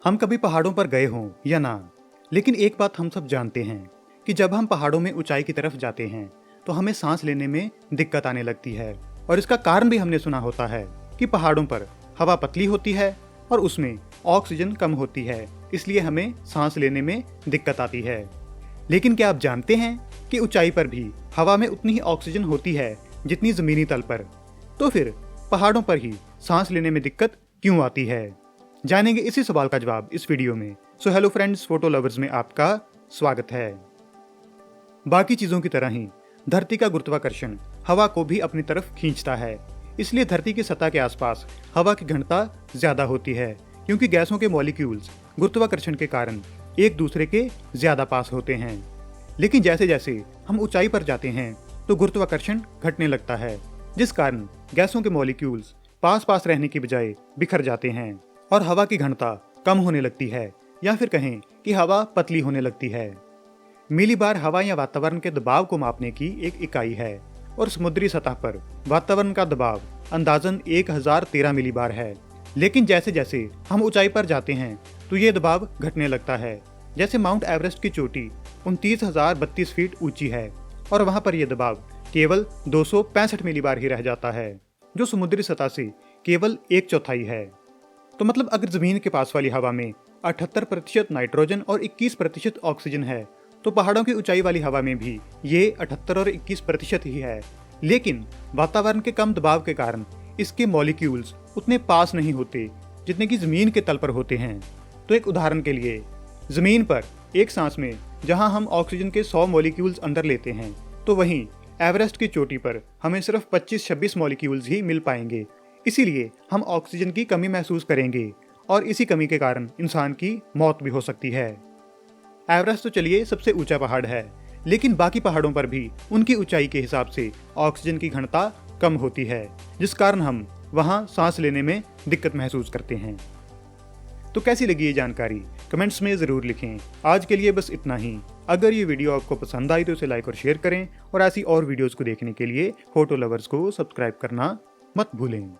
हम कभी पहाड़ों पर गए हों या ना, लेकिन एक बात हम सब जानते हैं कि जब हम पहाड़ों में ऊंचाई की तरफ जाते हैं तो हमें सांस लेने में दिक्कत आने लगती है। और इसका कारण भी हमने सुना होता है कि पहाड़ों पर हवा पतली होती है और उसमें ऑक्सीजन कम होती है, इसलिए हमें सांस लेने में दिक्कत आती है। लेकिन क्या आप जानते हैं कि ऊंचाई पर भी हवा में उतनी ही ऑक्सीजन होती है जितनी जमीनी तल पर? तो फिर पहाड़ों पर ही सांस लेने में दिक्कत क्यों आती है? जानेंगे इसी सवाल का जवाब इस वीडियो में। So hello friends, photo lovers में आपका स्वागत है। बाकी चीजों की तरह ही धरती का गुरुत्वाकर्षण हवा को भी अपनी तरफ खींचता है, इसलिए धरती की सतह के आसपास हवा की घनता ज्यादा होती है, क्योंकि गैसों के मॉलिक्यूल्स गुरुत्वाकर्षण के कारण एक दूसरे के ज्यादा पास होते हैं। लेकिन जैसे जैसे हम ऊंचाई पर जाते हैं तो गुरुत्वाकर्षण घटने लगता है, जिस कारण गैसों के मॉलिक्यूल्स पास पास रहने की बजाय बिखर जाते हैं और हवा की घनता कम होने लगती है, या फिर कहें कि हवा पतली होने लगती है। मिलीबार हवा या वातावरण के दबाव को मापने की एक इकाई है और समुद्री सतह पर वातावरण का दबाव अंदाजन 1013 मिलीबार है। लेकिन जैसे जैसे हम ऊंचाई पर जाते हैं तो ये दबाव घटने लगता है। जैसे माउंट एवरेस्ट की चोटी 29,032 फीट ऊंची है और वहां पर यह दबाव केवल 265 मिलीबार ही रह जाता है, जो समुद्री सतह से केवल 1/4 है। तो मतलब अगर जमीन के पास वाली हवा में 78% नाइट्रोजन और 21% ऑक्सीजन है, तो पहाड़ों की ऊंचाई वाली हवा में भी ये 78 और 21% ही है। लेकिन वातावरण के कम दबाव के कारण इसके मॉलिक्यूल्स उतने पास नहीं होते जितने कि जमीन के तल पर होते हैं। तो एक उदाहरण के लिए, जमीन पर एक सांस में जहां हम ऑक्सीजन के 100 मॉलिक्यूल्स अंदर लेते हैं, तो वहीं एवरेस्ट की चोटी पर हमें सिर्फ 25-26 मॉलिक्यूल्स ही मिल पाएंगे। इसीलिए हम ऑक्सीजन की कमी महसूस करेंगे और इसी कमी के कारण इंसान की मौत भी हो सकती है। एवरेस्ट तो चलिए सबसे ऊंचा पहाड़ है, लेकिन बाकी पहाड़ों पर भी उनकी ऊंचाई के हिसाब से ऑक्सीजन की घनता कम होती है, जिस कारण हम वहां सांस लेने में दिक्कत महसूस करते हैं। तो कैसी लगी ये जानकारी कमेंट्स में जरूर लिखें। आज के लिए बस इतना ही। अगर ये वीडियो आपको पसंद आई तो इसे लाइक और शेयर करें, और ऐसी और वीडियोस को देखने के लिए फोटो लवर्स को सब्सक्राइब करना मत भूलें।